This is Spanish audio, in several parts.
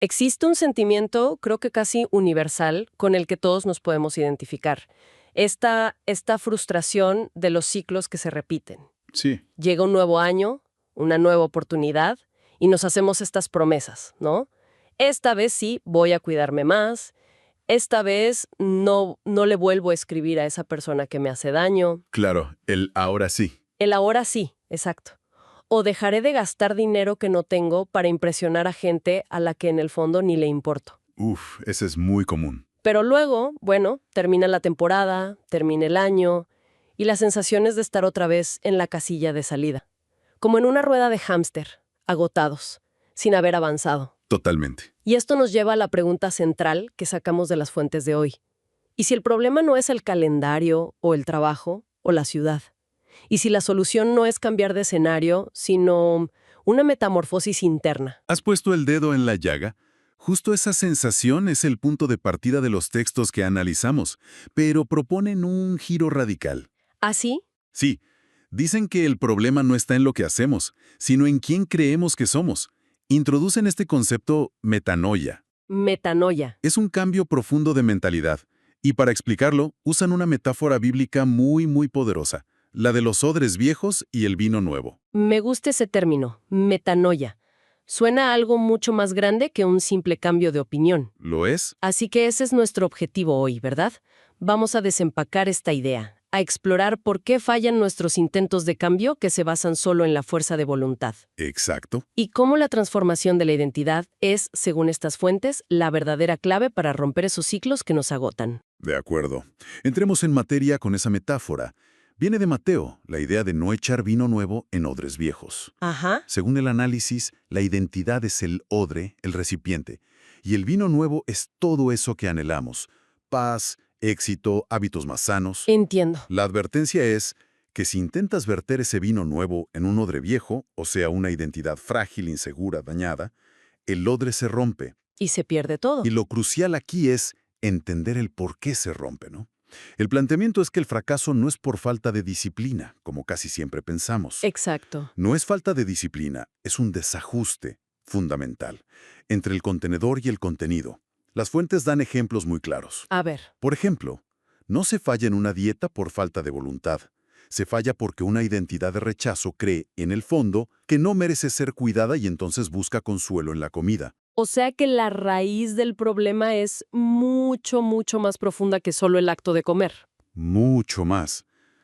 Existe un sentimiento, creo que casi universal, con el que todos nos podemos identificar. Esta frustración de los ciclos que se repiten. Sí, Llega un nuevo año, una nueva oportunidad, y nos hacemos estas promesas, ¿no? Esta vez sí voy a cuidarme más, esta vez no le vuelvo a escribir a esa persona que me hace daño. claro, el ahora sí. El ahora sí, exacto. O dejaré de gastar dinero que no tengo para impresionar a gente a la que en el fondo ni le importo. Uf, ese es muy común. Pero luego, bueno, termina la temporada, termina el año, y la sensación es de estar otra vez en la casilla de salida. Como en una rueda de hámster, agotados, sin haber avanzado. Totalmente. Y esto nos lleva a la pregunta central que sacamos de las fuentes de hoy. ¿Y si el problema no es el calendario, o el trabajo, o la ciudad? ¿Y si la solución no es cambiar de escenario, sino una metamorfosis interna? ¿Has puesto el dedo en la llaga? Justo esa sensación es el punto de partida de los textos que analizamos, pero proponen un giro radical. ¿Así? Sí, dicen que el problema no está en lo que hacemos, sino en quién creemos que somos. Introducen este concepto metanoia. Metanoia. Es un cambio profundo de mentalidad, y para explicarlo usan una metáfora bíblica muy poderosa, la de los odres viejos y el vino nuevo. Me gusta ese término, metanoia. Suena a algo mucho más grande que un simple cambio de opinión. ¿Lo es? Así que ese es nuestro objetivo hoy, ¿verdad? Vamos a desempacar esta idea, a explorar por qué fallan nuestros intentos de cambio que se basan solo en la fuerza de voluntad. Exacto. Y cómo la transformación de la identidad es, según estas fuentes, la verdadera clave para romper esos ciclos que nos agotan. De acuerdo. Entremos en materia con esa metáfora. Viene de Mateo, la idea de no echar vino nuevo en odres viejos. Ajá. Según el análisis, la identidad es el odre, el recipiente, y el vino nuevo es todo eso que anhelamos: paz, éxito, hábitos más sanos. Entiendo. La advertencia es que si intentas verter ese vino nuevo en un odre viejo, o sea, una identidad frágil, insegura, dañada, el odre se rompe. Y se pierde todo. Y lo crucial aquí es entender el por qué se rompe, ¿no? El planteamiento es que el fracaso no es por falta de disciplina, como casi siempre pensamos. Exacto. No es falta de disciplina, es un desajuste fundamental entre el contenedor y el contenido. Las fuentes dan ejemplos muy claros. A ver. Por ejemplo, no se falla en una dieta por falta de voluntad. Se falla porque una identidad de rechazo cree, en el fondo, que no merece ser cuidada y entonces busca consuelo en la comida. O sea que la raíz del problema es mucho más profunda que solo el acto de comer. Mucho más.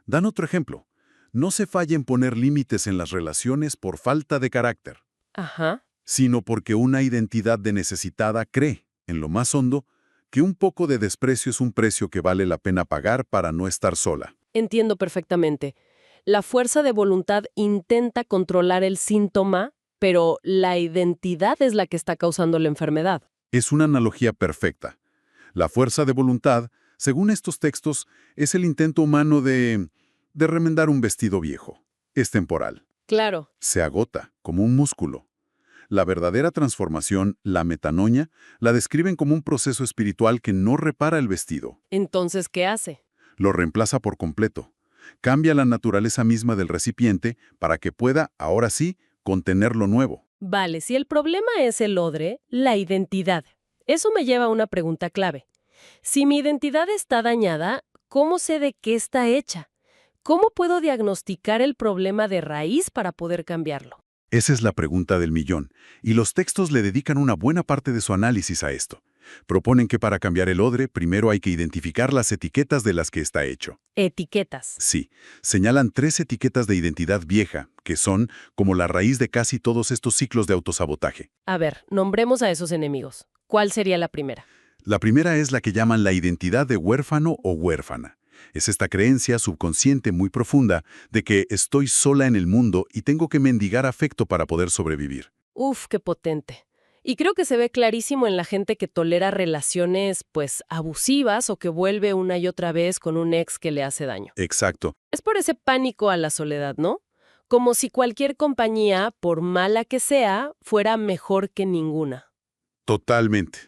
Dan otro ejemplo. No se falla en poner límites en las relaciones por falta de carácter, Ajá. sino porque una identidad de necesitada cree, en lo más hondo, que un poco de desprecio es un precio que vale la pena pagar para no estar sola. Entiendo perfectamente. La fuerza de voluntad intenta controlar el síntoma, pero la identidad es la que está causando la enfermedad. Es una analogía perfecta. La fuerza de voluntad, según estos textos, es el intento humano de remendar un vestido viejo. Es temporal. Claro. Se agota, como un músculo. La verdadera transformación, la metanoia, la describen como un proceso espiritual que no repara el vestido. Entonces, ¿qué hace? Lo reemplaza por completo. Cambia la naturaleza misma del recipiente para que pueda, ahora sí, contener lo nuevo. Vale, si el problema es el odre, la identidad. Eso me lleva a una pregunta clave. Si mi identidad está dañada, ¿cómo sé de qué está hecha? ¿Cómo puedo diagnosticar el problema de raíz para poder cambiarlo? Esa es la pregunta del millón, y los textos le dedican una buena parte de su análisis a esto. Proponen que para cambiar el odre, primero hay que identificar las etiquetas de las que está hecho. Etiquetas. Sí, señalan 3 etiquetas de identidad vieja, que son como la raíz de casi todos estos ciclos de autosabotaje. A ver, nombremos a esos enemigos. ¿Cuál sería la primera? La primera es la que llaman la identidad de huérfano o huérfana. Es esta creencia subconsciente muy profunda de que estoy sola en el mundo y tengo que mendigar afecto para poder sobrevivir. Uf, qué potente. Y creo que se ve clarísimo en la gente que tolera relaciones, pues, abusivas o que vuelve una y otra vez con un ex que le hace daño. Exacto. Es por ese pánico a la soledad, ¿no? Como si cualquier compañía, por mala que sea, fuera mejor que ninguna. Totalmente.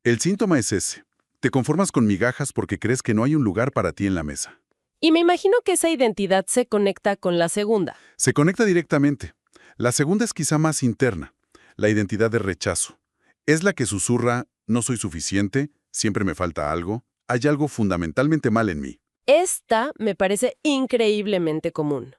El síntoma es ese. Te conformas con migajas porque crees que no hay un lugar para ti en la mesa. Y me imagino que esa identidad se conecta con la segunda. Se conecta directamente. La segunda es quizá más interna, la identidad de rechazo. Es la que susurra, no soy suficiente, siempre me falta algo, hay algo fundamentalmente mal en mí. Esta me parece increíblemente común.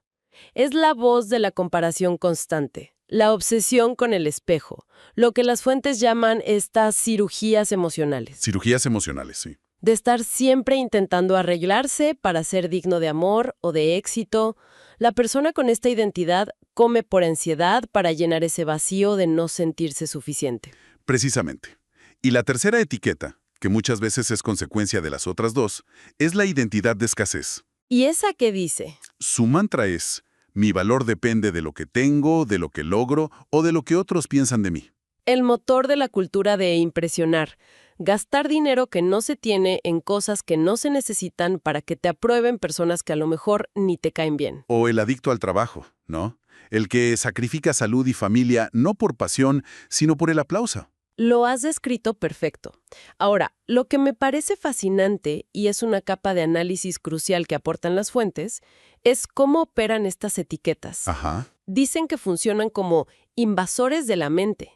Es la voz de la comparación constante, la obsesión con el espejo, lo que las fuentes llaman estas cirugías emocionales, Cirugías emocionales, sí. de estar siempre intentando arreglarse para ser digno de amor o de éxito. La persona con esta identidad come por ansiedad para llenar ese vacío de no sentirse suficiente. Precisamente. Y la tercera etiqueta, que muchas veces es consecuencia de las otras dos, es la identidad de escasez. ¿Y esa qué dice? Su mantra es, mi valor depende de lo que tengo, de lo que logro o de lo que otros piensan de mí. El motor de la cultura de impresionar. Gastar dinero que no se tiene en cosas que no se necesitan para que te aprueben personas que a lo mejor ni te caen bien. O el adicto al trabajo, ¿no? El que sacrifica salud y familia no por pasión, sino por el aplauso. Lo has descrito perfecto. Ahora, lo que me parece fascinante, y es una capa de análisis crucial que aportan las fuentes, es cómo operan estas etiquetas. Ajá. Dicen que funcionan como invasores de la mente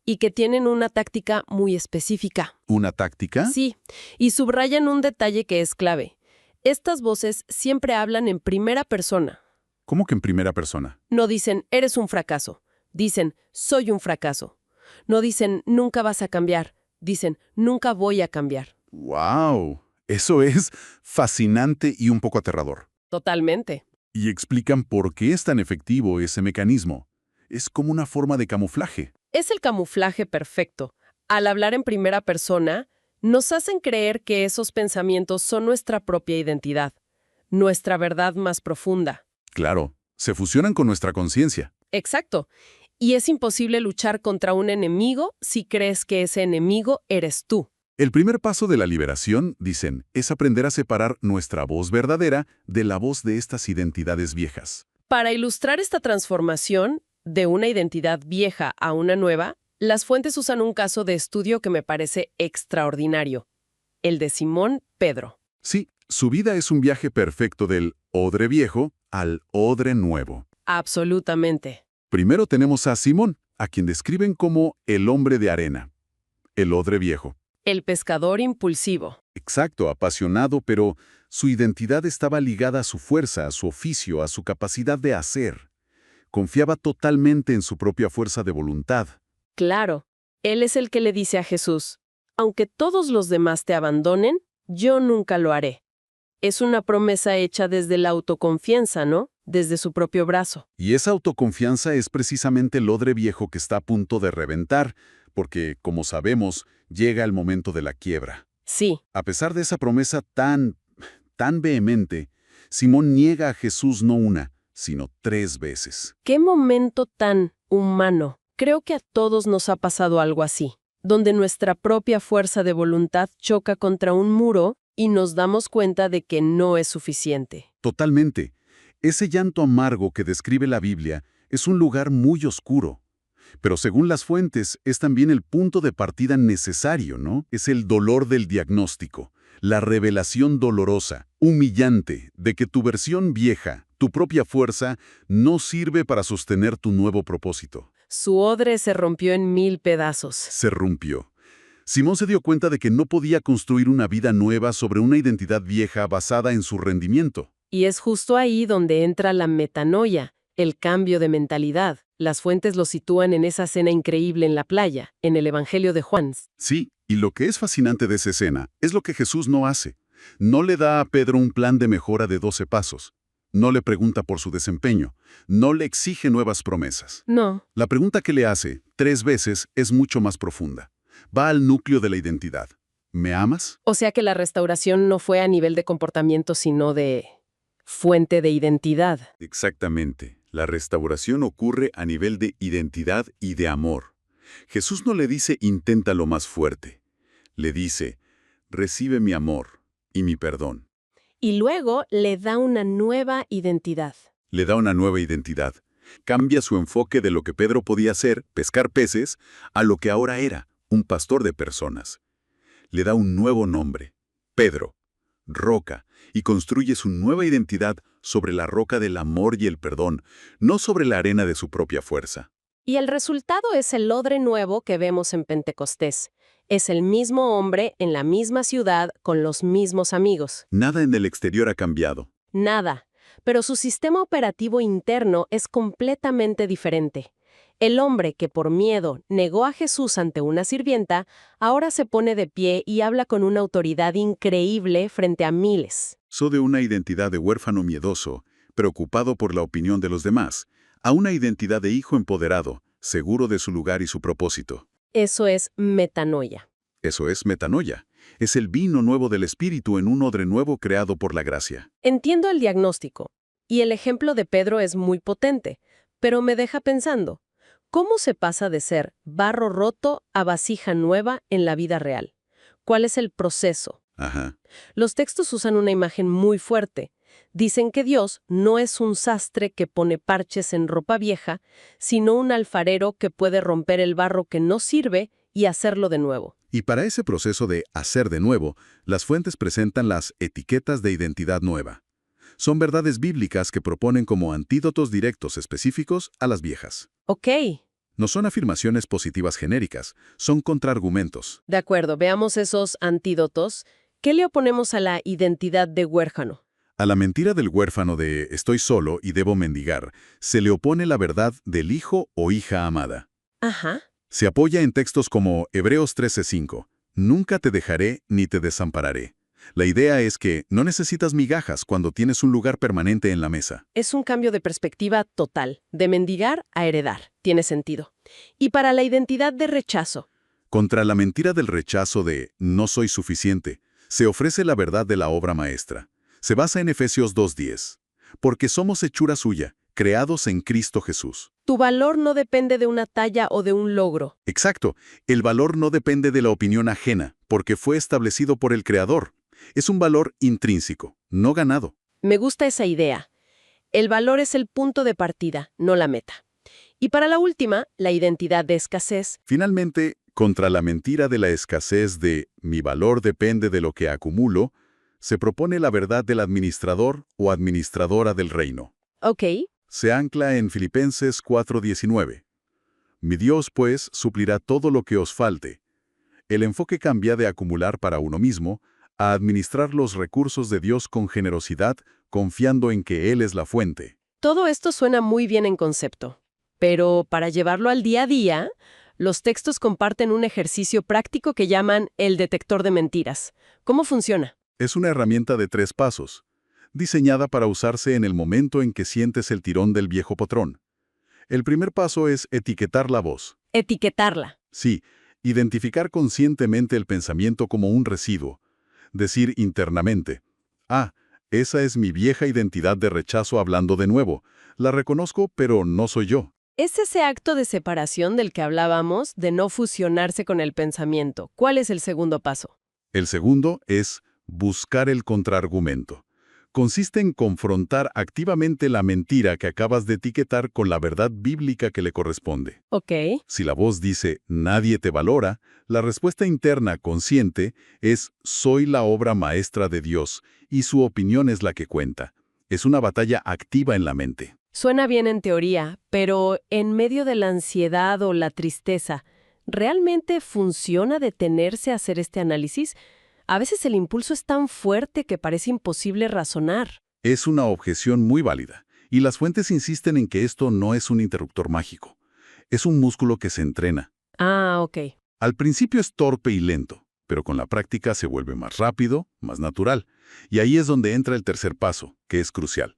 y que tienen una táctica muy específica. ¿Una táctica? Sí, y subrayan un detalle que es clave. Estas voces siempre hablan en primera persona. ¿Cómo que en primera persona? No dicen, eres un fracaso. Dicen, soy un fracaso. No dicen, nunca vas a cambiar. Dicen, nunca voy a cambiar. ¡Wow! Eso es fascinante y un poco aterrador. Totalmente. Y explican por qué es tan efectivo ese mecanismo. Es como una forma de camuflaje. Es el camuflaje perfecto. Al hablar en primera persona, nos hacen creer que esos pensamientos son nuestra propia identidad, nuestra verdad más profunda. Claro, se fusionan con nuestra conciencia. Exacto. Y es imposible luchar contra un enemigo si crees que ese enemigo eres tú. El primer paso de la liberación, dicen, es aprender a separar nuestra voz verdadera de la voz de estas identidades viejas. Para ilustrar esta transformación de una identidad vieja a una nueva, las fuentes usan un caso de estudio que me parece extraordinario, el de Simón Pedro. Sí, su vida es un viaje perfecto del odre viejo al odre nuevo. Absolutamente. Primero tenemos a Simón, a quien describen como el hombre de arena, el odre viejo. El pescador impulsivo. Exacto, apasionado, pero su identidad estaba ligada a su fuerza, a su oficio, a su capacidad de hacer. Confiaba totalmente en su propia fuerza de voluntad. Claro, él es el que le dice a Jesús, aunque todos los demás te abandonen, yo nunca lo haré. Es una promesa hecha desde la autoconfianza, ¿no? Desde su propio brazo. Y esa autoconfianza es precisamente el odre viejo que está a punto de reventar, porque, como sabemos, llega el momento de la quiebra. Sí, A pesar de esa promesa tan vehemente, Simón niega a Jesús no una, sino 3 veces. qué momento tan humano. Creo que a todos nos ha pasado algo así, donde nuestra propia fuerza de voluntad choca contra un muro y nos damos cuenta de que no es suficiente. Totalmente. Ese llanto amargo que describe la Biblia es un lugar muy oscuro. Pero según las fuentes, es también el punto de partida necesario, ¿no? Es el dolor del diagnóstico, la revelación dolorosa, humillante, de que tu versión vieja, tu propia fuerza, no sirve para sostener tu nuevo propósito. Su odre se rompió en 1000 pedazos. Se rompió. Simón se dio cuenta de que no podía construir una vida nueva sobre una identidad vieja basada en su rendimiento. Y es justo ahí donde entra la metanoia, el cambio de mentalidad. Las fuentes lo sitúan en esa escena increíble en la playa, en el Evangelio de Juan. Sí, y lo que es fascinante de esa escena es lo que Jesús no hace. No le da a Pedro un plan de mejora de 12 pasos. No le pregunta por su desempeño. No le exige nuevas promesas. No. La pregunta que le hace 3 veces es mucho más profunda. Va al núcleo de la identidad. ¿Me amas? O sea que la restauración no fue a nivel de comportamiento, sino de fuente de identidad. Exactamente. La restauración ocurre a nivel de identidad y de amor. Jesús no le dice inténtalo más fuerte. Le dice, recibe mi amor y mi perdón. Y luego le da una nueva identidad. Le da una nueva identidad. Cambia su enfoque de lo que Pedro podía ser, pescar peces, a lo que ahora era, un pastor de personas. Le da un nuevo nombre, Pedro, roca, y construye su nueva identidad sobre la roca del amor y el perdón, no sobre la arena de su propia fuerza. Y el resultado es el odre nuevo que vemos en Pentecostés. Es el mismo hombre en la misma ciudad con los mismos amigos. Nada en el exterior ha cambiado. Nada. Pero su sistema operativo interno es completamente diferente. El hombre que por miedo negó a Jesús ante una sirvienta, ahora se pone de pie y habla con una autoridad increíble frente a miles. So de una identidad de huérfano miedoso, preocupado por la opinión de los demás, a una identidad de hijo empoderado, seguro de su lugar y su propósito. Eso es metanoia. Eso es metanoia. Es el vino nuevo del Espíritu en un odre nuevo creado por la gracia. Entiendo el diagnóstico, y el ejemplo de Pedro es muy potente, pero me deja pensando, ¿cómo se pasa de ser barro roto a vasija nueva en la vida real? ¿Cuál es el proceso? Ajá. Los textos usan una imagen muy fuerte. Dicen que Dios no es un sastre que pone parches en ropa vieja, sino un alfarero que puede romper el barro que no sirve y hacerlo de nuevo. Y para ese proceso de hacer de nuevo, las fuentes presentan las etiquetas de identidad nueva. Son verdades bíblicas que proponen como antídotos directos específicos a las viejas. Ok, No son afirmaciones positivas genéricas, son contraargumentos. de acuerdo, veamos esos antídotos. ¿Qué le oponemos a la identidad de huérfano? A la mentira del huérfano de estoy solo y debo mendigar, se le opone la verdad del hijo o hija amada. Ajá. Se apoya en textos como Hebreos 13:5, nunca te dejaré ni te desampararé. La idea es que no necesitas migajas cuando tienes un lugar permanente en la mesa. Es un cambio de perspectiva total, de mendigar a heredar. Tiene sentido. Y para la identidad de rechazo. Contra la mentira del rechazo de no soy suficiente, se ofrece la verdad de la obra maestra. Se basa en Efesios 2:10. Porque somos hechura suya, creados en Cristo Jesús. Tu valor no depende de una talla o de un logro. Exacto, el valor no depende de la opinión ajena, porque fue establecido por el Creador. Es un valor intrínseco, no ganado. Me gusta esa idea. El valor es el punto de partida, no la meta. Y para la última, la identidad de escasez. Finalmente, contra la mentira de la escasez de mi valor depende de lo que acumulo, se propone la verdad del administrador o administradora del reino. Ok, Se ancla en Filipenses 4:19. Mi Dios, pues, suplirá todo lo que os falte. El enfoque cambia de acumular para uno mismo a administrar los recursos de Dios con generosidad, confiando en que Él es la fuente. todo esto suena muy bien en concepto. Pero para llevarlo al día a día, los textos comparten un ejercicio práctico que llaman el detector de mentiras. ¿Cómo funciona? Es una herramienta de 3 pasos, diseñada para usarse en el momento en que sientes el tirón del viejo patrón. El primer paso es etiquetar la voz. Etiquetarla. Sí, identificar conscientemente el pensamiento como un residuo. Decir internamente, esa es mi vieja identidad de rechazo hablando de nuevo. La reconozco, pero no soy yo. Es ese acto de separación del que hablábamos, de no fusionarse con el pensamiento. ¿Cuál es el segundo paso? El segundo es buscar el contraargumento. Consiste en confrontar activamente la mentira que acabas de etiquetar con la verdad bíblica que le corresponde. Ok. Si la voz dice, nadie te valora, la respuesta interna consciente es, soy la obra maestra de Dios, y su opinión es la que cuenta. Es una batalla activa en la mente. Suena bien en teoría, pero en medio de la ansiedad o la tristeza, ¿realmente funciona detenerse a hacer este análisis? A veces el impulso es tan fuerte que parece imposible razonar. Es una objeción muy válida, y las fuentes insisten en que esto no es un interruptor mágico. Es un músculo que se entrena. Ah, ok. Al principio es torpe y lento, pero con la práctica se vuelve más rápido, más natural. Y ahí es donde entra el tercer paso, que es crucial.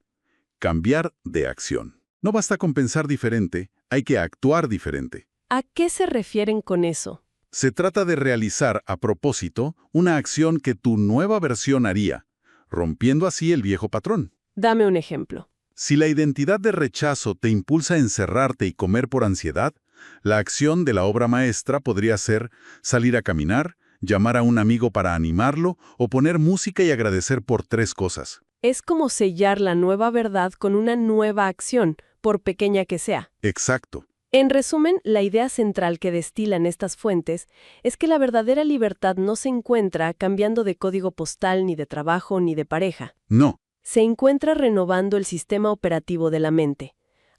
Cambiar de acción. No basta con pensar diferente, hay que actuar diferente. ¿A qué se refieren con eso? Se trata de realizar a propósito una acción que tu nueva versión haría, rompiendo así el viejo patrón. Dame un ejemplo. Si la identidad de rechazo te impulsa a encerrarte y comer por ansiedad, la acción de la obra maestra podría ser salir a caminar, llamar a un amigo para animarlo o poner música y agradecer por 3 cosas. Es como sellar la nueva verdad con una nueva acción, por pequeña que sea. Exacto. En resumen, la idea central que destilan estas fuentes es que la verdadera libertad no se encuentra cambiando de código postal, ni de trabajo, ni de pareja. No. Se encuentra renovando el sistema operativo de la mente,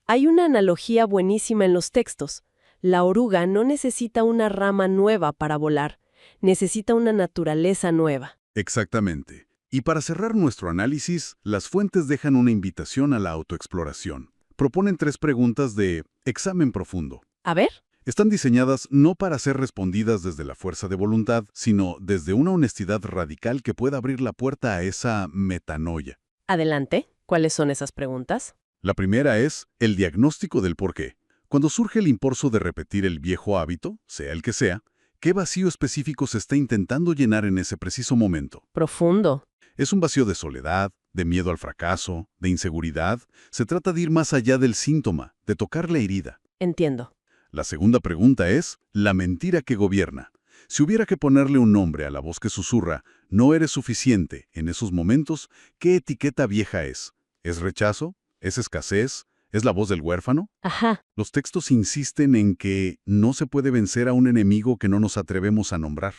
Hay una analogía buenísima en los textos. La oruga no necesita una rama nueva para volar, necesita una naturaleza nueva. Exactamente. Y para cerrar nuestro análisis, las fuentes dejan una invitación a la autoexploración. Proponen 3 preguntas de examen profundo. A ver, Están diseñadas no para ser respondidas desde la fuerza de voluntad, sino desde una honestidad radical que pueda abrir la puerta a esa metanoia. adelante. ¿Cuáles son esas preguntas? La primera es el diagnóstico del porqué. Cuando surge el impulso de repetir el viejo hábito, sea el que sea, ¿qué vacío específico se está intentando llenar en ese preciso momento? Profundo. ¿Es un vacío de soledad, de miedo al fracaso, de inseguridad? Se trata de ir más allá del síntoma, de tocar la herida. Entiendo. La segunda pregunta es la mentira que gobierna. Si hubiera que ponerle un nombre a la voz que susurra, no eres suficiente en esos momentos, ¿qué etiqueta vieja es? ¿Es rechazo? ¿Es escasez? ¿Es la voz del huérfano? Ajá. Los textos insisten en que no se puede vencer a un enemigo que no nos atrevemos a nombrar.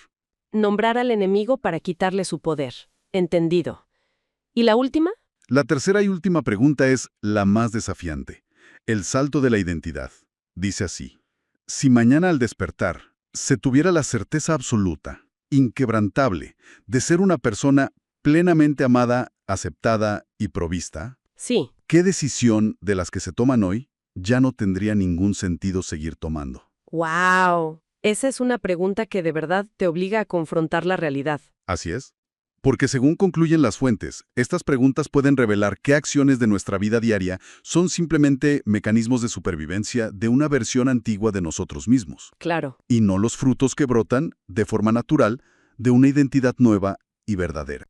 Nombrar al enemigo para quitarle su poder. Entendido. ¿Y la última? La tercera y última pregunta es la más desafiante. El salto de la identidad. Dice así: si mañana al despertar se tuviera la certeza absoluta, inquebrantable, de ser una persona plenamente amada, aceptada y provista, Sí. ¿qué decisión de las que se toman hoy ya no tendría ningún sentido seguir tomando? ¡Wow! Esa es una pregunta que de verdad te obliga a confrontar la realidad. Así es. Porque según concluyen las fuentes, estas preguntas pueden revelar qué acciones de nuestra vida diaria son simplemente mecanismos de supervivencia de una versión antigua de nosotros mismos, Claro. y no los frutos que brotan, de forma natural, de una identidad nueva y verdadera.